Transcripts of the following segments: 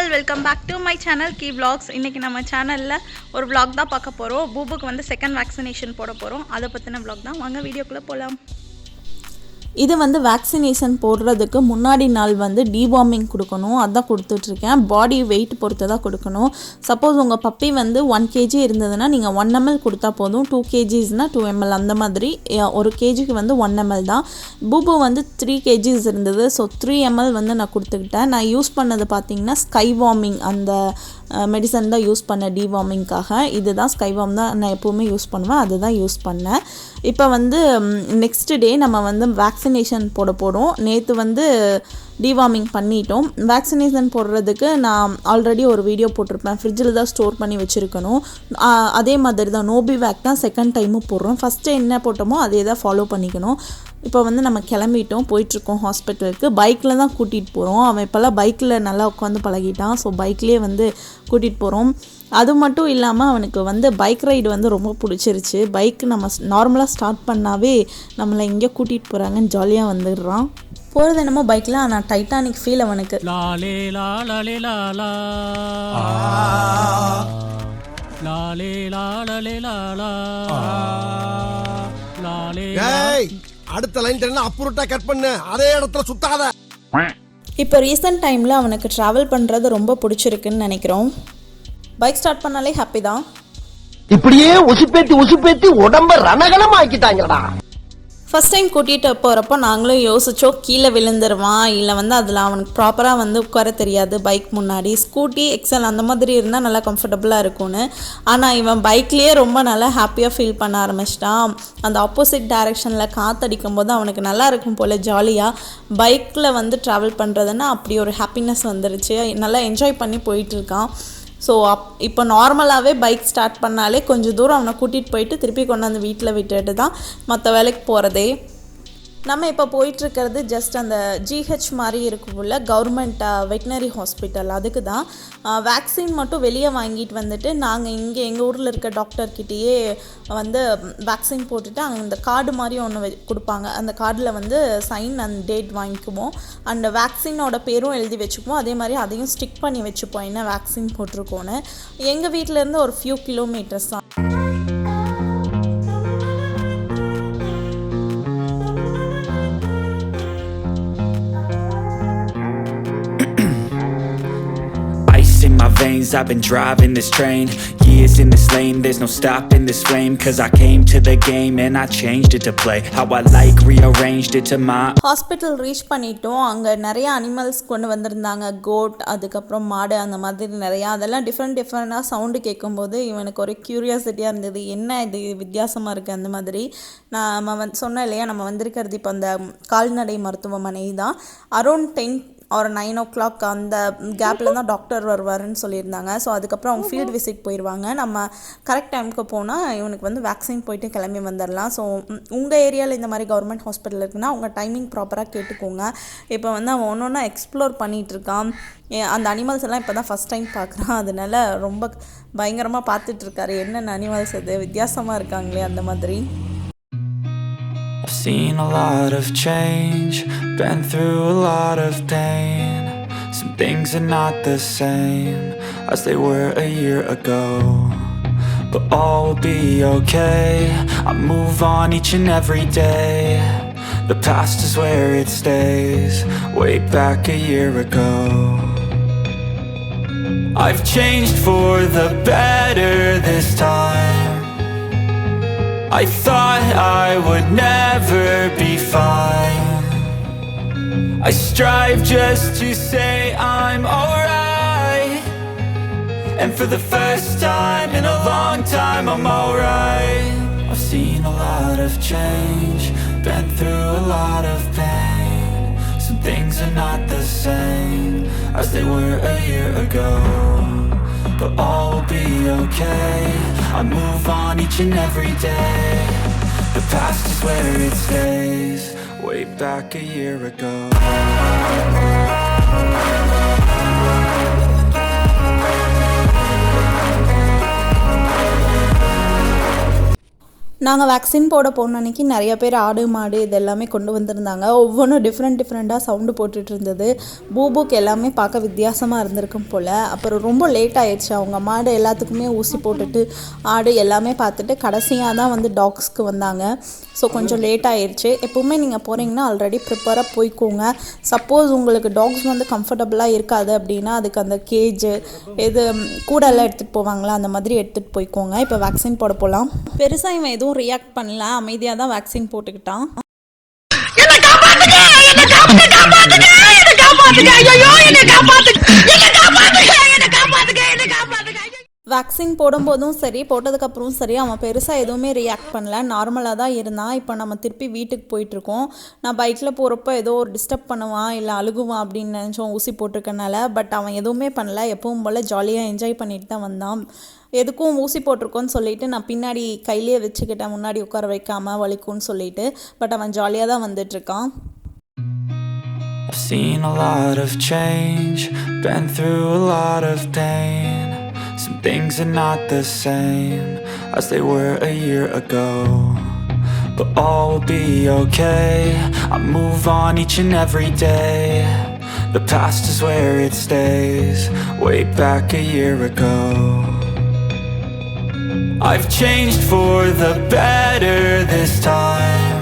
All welcome back to my channel கீ vlogs. இன்றைக்கி நம்ம சேனலில் ஒரு vlog தான் பார்க்க போகிறோம். பூபுக்கு வந்து செகண்ட் வேக்சினேஷன் போட போகிறோம். அதை பற்றின vlog தான். வாங்க வீடியோக்குள்ளே போகலாம். இது வந்து வேக்சினேஷன் போடுறதுக்கு முன்னாடி நாள் வந்து டிவார்மிங் கொடுக்கணும். அதான் கொடுத்துட்ருக்கேன். பாடி வெயிட் பொறுத்து தான் கொடுக்கணும். சப்போஸ் உங்கள் பப்பி வந்து 1 kg இருந்ததுன்னா நீங்கள் 1 ml கொடுத்தா போதும். 2 kgsனால் 2 ml அந்த மாதிரி. 1 kgக்கு வந்து 1 ml தான். பூபு வந்து 3 kgs இருந்தது. ஸோ 3 ml வந்து நான் கொடுத்துக்கிட்டேன். நான் யூஸ் பண்ணது பார்த்திங்கன்னா ஸ்கை வார்மிங் அந்த மெடிசன் தான் யூஸ் பண்ணேன் டிவார்மிங்காக. இதுதான் ஸ்கை வார்ம் தான் நான் எப்போவுமே யூஸ் பண்ணுவேன். அதுதான் யூஸ் பண்ணேன். இப்போ வந்து நெக்ஸ்ட் டே நம்ம வந்து வேக்சினேஷன் போட போகிறோம். நேற்று வந்து டிவார்மிங் பண்ணிட்டோம். வேக்சினேஷன் போடுறதுக்கு நான் ஆல்ரெடி ஒரு வீடியோ போட்டிருப்பேன். ஃப்ரிட்ஜில் தான் ஸ்டோர் பண்ணி வச்சுருக்கணும். அதே மாதிரி தான் நோபிவேக் தான் செகண்ட் டைமும் போடுறோம். ஃபஸ்ட்டு என்ன போட்டோமோ அதே தான் ஃபாலோ பண்ணிக்கணும். இப்போ வந்து நம்ம கிளம்பிட்டோம், போயிட்டுருக்கோம் ஹாஸ்பிட்டலுக்கு. பைக்கில் தான் கூட்டிகிட்டு போகிறோம். அவன் இப்போல்லாம் பைக்கில் நல்லா உட்காந்து பழகிட்டான். ஸோ பைக்லேயே வந்து கூட்டிகிட்டு போகிறோம். அது மட்டும் இல்லாமல் அவனுக்கு வந்து பைக் ரைடு வந்து ரொம்ப பிடிச்சிருச்சு. பைக் நம்ம நார்மலாக ஸ்டார்ட் பண்ணாவே நம்மளை எங்கேயோ கூட்டிகிட்டு போகிறாங்கன்னு ஜாலியாக வந்துடுறான். போகிறது என்னமோ பைக்கில், ஆனால் டைட்டானிக் ஃபீல் அவனுக்கு. லாலே லாலே லாலா லாலே லாலே லாலா லாலே. அடுத்த லைன் என்ன அப்புறட்டா கட் பண்ணு, அதே இடத்துல சுத்தாத. இப்போ ரீசெண்ட் டைமில் அவனுக்கு ட்ராவல் பண்ணுறது ரொம்ப பிடிச்சிருக்குன்னு நினைக்கிறோம். பைக் ஸ்டார்ட் பண்ணாலே ஹாப்பி தான். இப்படியே உசுப்பேத்தி உடம்ப ரணகலம் ஆக்கிட்டாங்கடா. ஃபஸ்ட் டைம் கூட்டிகிட்டு போகிறப்போ நாங்களும் யோசித்தோம் கீழே விழுந்துருவான், இல்லை வந்து அதில் அவனுக்கு ப்ராப்பராக வந்து உட்கார தெரியாது பைக் முன்னாடி. ஸ்கூட்டி எக்ஸல் அந்த மாதிரி இருந்தால் நல்லா கம்ஃபர்டபுளாக இருக்கும்னு. ஆனால் இவன் பைக்லேயே ரொம்ப நல்லா ஹாப்பியாக ஃபீல் பண்ண ஆரம்பிச்சிட்டான். அந்த ஆப்போசிட் டைரெக்ஷனில் காற்றடிக்கும் போது அவனுக்கு நல்லா இருக்கும் போல் ஜாலியாக. பைக்கில் வந்து ட்ராவல் பண்ணுறதுன்னா அப்படி ஒரு ஹாப்பினஸ் வந்துருச்சு. நல்லா என்ஜாய் பண்ணி போயிட்டுருக்கான். ஸோ இப்போ நார்மலாகவே பைக் ஸ்டார்ட் பண்ணாலே கொஞ்சம் தூரம் அவனை கூட்டிகிட்டு போயிட்டு திருப்பி கொண்டாந்து வீட்டில் விட்டுட்டு தான் மற்ற வேலைக்கு போகிறதே. நம்ம இப்போ போயிட்டுருக்கிறது ஜஸ்ட் அந்த ஜிஹெச் மாதிரி இருக்குள்ள கவர்மெண்ட் வெட்டினரி ஹாஸ்பிட்டல். அதுக்கு தான் வேக்சின் மட்டும் வெளியே வாங்கிட்டு வந்துட்டு நாங்கள் இங்கே எங்கள் ஊரில் இருக்க டாக்டர்கிட்டயே வந்து வேக்சின் போட்டுட்டு அங்கே இந்த கார்டு மாதிரி ஒன்று கொடுப்பாங்க. அந்த கார்டில் வந்து சைன் அண்ட் டேட் வாங்கிக்குவோம். அந்த வேக்சினோட பேரும் எழுதி வச்சுக்குவோம். அதே மாதிரி அதையும் ஸ்டிக் பண்ணி வச்சுப்போம் என்ன வேக்சின் போட்டிருக்கோன்னு. எங்கள் வீட்டிலேருந்து ஒரு ஃபியூ கிலோமீட்டர்ஸ் தான். In my veins, I've been driving this train. Years in this lane, there's no stopping this flame. Cause I came to the game and I changed it to play how I like, rearranged it to my. Hospital reach பண்ணிட்டோம். அங்கே நிறைய animals கொண்டு வந்திருந்தாங்க. Code, அதுக்கப்புறம் மாடு, அந்த மாதிரி நிறையா. அதெல்லாம் டிஃப்ரெண்ட்டாக சவுண்டு கேட்கும்போது இவனுக்கு ஒரு க்யூரியாசிட்டியாக இருந்தது. என்ன இது வித்தியாசமாக இருக்குது அந்த மாதிரி. நம்ம சொன்னோம் இல்லையா, நம்ம வந்திருக்கிறது இப்போ அந்த கால்நடை மருத்துவமனை தான். அரௌண்ட் 10 or 9 o'clock அந்த கேப்பில் தான் டாக்டர் வருவாருன்னு சொல்லியிருந்தாங்க. ஸோ அதுக்கப்புறம் அவங்க ஃபீல்டு விசிட் போயிடுவாங்க. நம்ம கரெக்ட் டைமுக்கு போனால் இவனுக்கு வந்து வேக்சின் போயிட்டு கிளம்பி வந்துடலாம். ஸோ உங்கள் ஏரியாவில் இந்த மாதிரி கவர்மெண்ட் ஹாஸ்பிட்டல் இருக்குன்னா உங்கள் டைமிங் ப்ராப்பராக கேட்டுக்கோங்க. இப்போ வந்து அவன் ஒன்று ஒன்றா எக்ஸ்ப்ளோர் பண்ணிகிட்ருக்கான். அந்த அனிமல்ஸ் எல்லாம் இப்போ தான் ஃபஸ்ட் டைம் பார்க்குறான். அதனால ரொம்ப பயங்கரமாக பார்த்துட்ருக்காரு. என்னென்ன அனிமல்ஸ் அது வித்தியாசமாக இருக்காங்களே அந்த மாதிரி. I've seen a lot of change, been through a lot of pain. Some things are not the same as they were a year ago, but all will be okay. I move on each and every day. The past is where it stays, way back a year ago. I've changed for the better this time. I thought I would never be fine. I strive just to say I'm alright. And for the first time in a long time I'm alright. I've seen a lot of change, been through a lot of pain. Some things are not the same as they were a year ago, but all will be okay. I move on each and every day. The past is where it stays, way back a year ago. நாங்கள் vaccine போட போன அன்றைக்கி நிறைய பேர் ஆடு மாடு இது எல்லாமே கொண்டு வந்திருந்தாங்க. ஒவ்வொன்றும் டிஃப்ரெண்ட்டாக சவுண்டு போட்டுட்டு இருந்தது. பூபுக்கு எல்லாமே பார்க்க வித்தியாசமாக இருந்திருக்கும் போல். அப்புறம் ரொம்ப லேட் ஆயிடுச்சு. அவங்க மாடு எல்லாத்துக்குமே ஊசி போட்டுட்டு ஆடு எல்லாமே பார்த்துட்டு கடைசியாக தான் வந்து டாக்ஸ்க்கு வந்தாங்க. ஸோ கொஞ்சம் லேட் ஆயிடுச்சு. எப்போவுமே நீங்கள் போகிறீங்கன்னா ஆல்ரெடி ப்ரிப்பராக போய்க்கோங்க. சப்போஸ் உங்களுக்கு டாக்ஸ் வந்து கம்ஃபர்டபுளாக இருக்காது அப்படின்னா அதுக்கு அந்த கேஜு இது கூடெல்லாம் எடுத்துகிட்டு போவாங்களா அந்த மாதிரி எடுத்துகிட்டு போய்க்கோங்க. இப்போ வேக்சின் போட போகலாம். பெருசாக இவன் எதுவும் ரியாக்ட் பண்ணல, அமைதியாக தான் வேக்சின் போட்டுக்கிட்டான். வேக்சின் போடும்போதும் சரி போட்டதுக்கப்புறம் சரி அவன் பெருசாக எதுவுமே ரியாக்ட் பண்ணல, நார்மலாக தான் இருந்தான். இப்போ நம்ம திருப்பி வீட்டுக்கு போயிட்டுருக்கோம். நான் பைக்கில் போகிறப்ப ஏதோ ஒரு டிஸ்டர்ப் பண்ணுவான் இல்லை அழுகுவான் அப்படின்னு நினச்சோம் ஊசி போட்டிருக்கனால. பட் அவன் எதுவுமே பண்ணல, எப்பவும் போல் ஜாலியாக என்ஜாய் பண்ணிட்டு தான் வந்தான். எதுக்கும் ஊசி போட்டிருக்கோன்னு சொல்லிட்டு நான் பின்னாடி கையிலே வச்சுக்கிட்டேன், முன்னாடி உட்கார வைக்காமல் வலிக்கும்னு சொல்லிட்டு. பட் அவன் ஜாலியாக தான் வந்துட்டுருக்கான். I've seen a lot of change, been through a lot of pain. Some things are not the same as they were a year ago, but all will be okay. I move on each and every day. The past is where it stays, way back a year ago. I've changed for the better this time.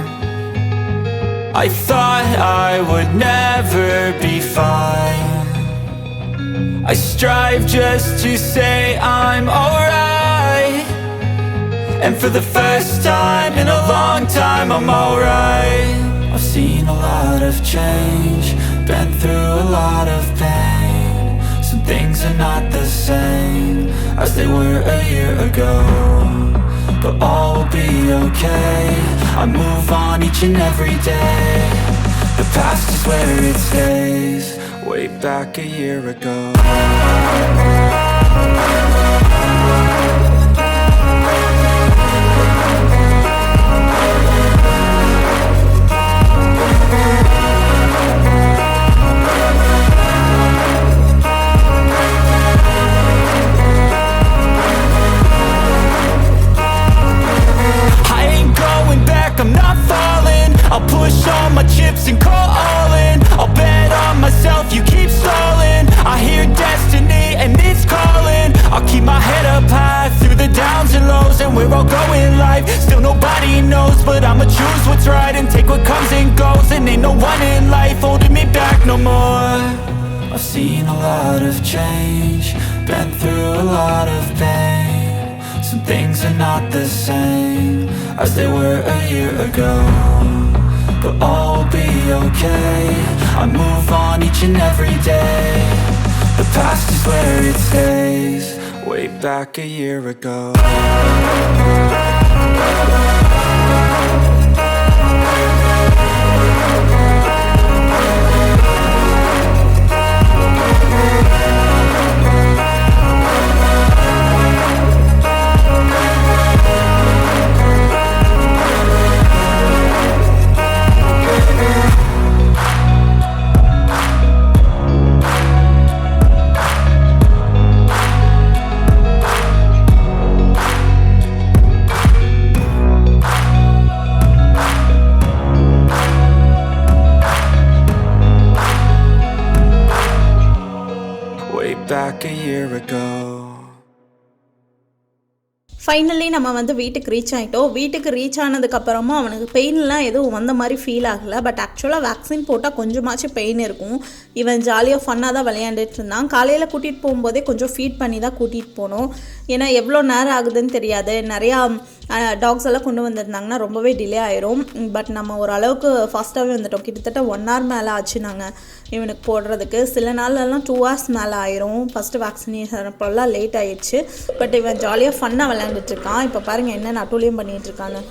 I thought I would never be fine. I strive just to say I'm alright, and for the first time in a long time I'm alright. I've seen a lot of change, been through a lot of pain. Some things are not the same as they were a year ago, but all will be okay. I move on each and every day. The past is where it stays, way back a year ago. I'm not falling, I'll push all my chips and call all in. I'll bet on myself, you keep stalling. I hear destiny and it's calling. I'll keep my head up high through the downs and lows, and we're all going life. Still nobody knows, but I'ma choose what's right and take what comes and goes. And ain't no one in life holding me back no more. I've seen a lot of change, been through a lot of pain. Some things are not the same as they were a year ago, but all will be okay. I move on each and every day. The past is where it stays, way back a year ago. Back a year ago. Finally நம்ம வந்து வீட்டுக்கு reach ஆகிட்டோம். வீட்டுக்கு reach ஆனதுக்கப்புறமா அவனுக்கு பெயின்லாம் எதுவும் வந்த மாதிரி ஃபீல் ஆகலை. பட் ஆக்சுவலாக வேக்சின் போட்டால் கொஞ்சமாச்சும் பெயின் இருக்கும். இவன் ஜாலியாக ஃபன்னாக தான் விளையாண்டுட்டு இருந்தான். காலையில் கூட்டிகிட்டு போகும்போதே கொஞ்சம் ஃபீட் பண்ணி தான் கூட்டிகிட்டு போனோம். ஏன்னா எவ்வளோ நேரம் ஆகுதுன்னு தெரியாது. நிறையா டாக்ஸ் எல்லாம் கொண்டு வந்திருந்தாங்கன்னா ரொம்பவே டிலே ஆயிரும். பட் நம்ம ஓரளவுக்கு ஃபாஸ்ட்டாகவே வந்துட்டோம். கிட்டத்தட்ட 1 hour மேலே ஆச்சு நாங்கள் இவனுக்கு போடுறதுக்கு. சில நாள்லாம் 2 hours மேலே ஆயிரும். ஃபஸ்ட்டு வேக்சினேஷன் அப்போல்லாம் லேட் ஆயிடுச்சு. பட் இவன் ஜாலியாக ஃபன்னாக விளையாண்டுட்டுருக்கான். இப்போ பாருங்கள் என்ன நட்டுலியம் பண்ணிகிட்ருக்கான்னு.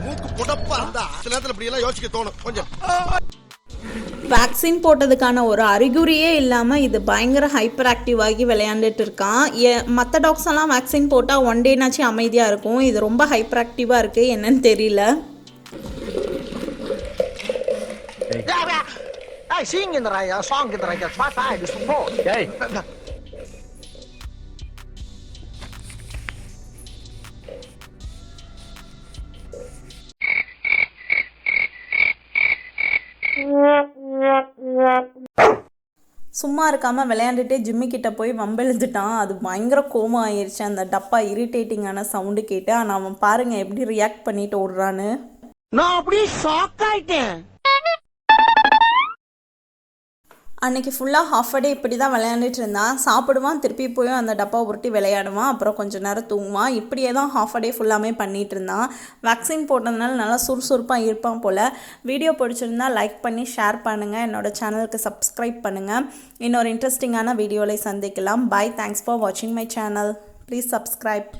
மூக்கு புடப்பா இருந்தா சில நேரத்துல இப்படி எல்லாம் யோசிக்க தோணும் கொஞ்சம். வேக்சின் போட்டதுக்கான ஒரு அறிகுறியே இல்லாமல் இது பயங்கர ஹைப்பர் ஆக்டிவ் ஆகி விளையாண்டுட்டு இருக்கான். மற்ற டாக்ஸ் எல்லாம் வேக்சின் போட்டால் ஒன் டேனாச்சும் அமைதியாக இருக்கும். இது ரொம்ப ஹைப்பர் ஆக்டிவாக இருக்குது, என்னன்னு தெரியல. சும்மா இருக்காமல் விளையாண்டுட்டே ஜிம்மிக்கிட்ட போய் வம்பிழுத்துட்டான். அது பயங்கர கோவம் ஆயிடுச்சு. அந்த டப்பா இரிட்டேட்டிங்கான சவுண்டு கேட்டு. ஆனால் அவன் பாருங்கள் எப்படி ரியாக்ட் பண்ணிட்டு ஓடுறான்னு. நான் அப்படியே ஷாக் ஆயிட்டேன். அன்றைக்கி ஃபுல்லாக ஹாஃப் டே இப்படி தான் விளையாண்டுட்டு இருந்தான். சாப்பிடுவான், திருப்பி போய் அந்த டப்பா உருட்டி விளையாடுவான், அப்புறம் கொஞ்சம் நேரம் தூங்குவான். இப்படியே தான் ஹாஃப் டே ஃபுல்லாமே பண்ணிகிட்டு இருந்தான். வேக்சின் போட்டதுனால நல்லா சுறுசுறுப்பாக இருப்பான் போல். வீடியோ பிடிச்சிருந்தா லைக் பண்ணி ஷேர் பண்ணுங்கள். என்னோடய சேனலுக்கு சப்ஸ்கிரைப் பண்ணுங்கள். இன்னொரு இன்ட்ரெஸ்டிங்கான வீடியோவில் சந்திக்கலாம். பை. தேங்க்ஸ் ஃபார் வாட்சிங் my channel. Please subscribe.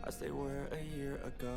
As they were a year ago.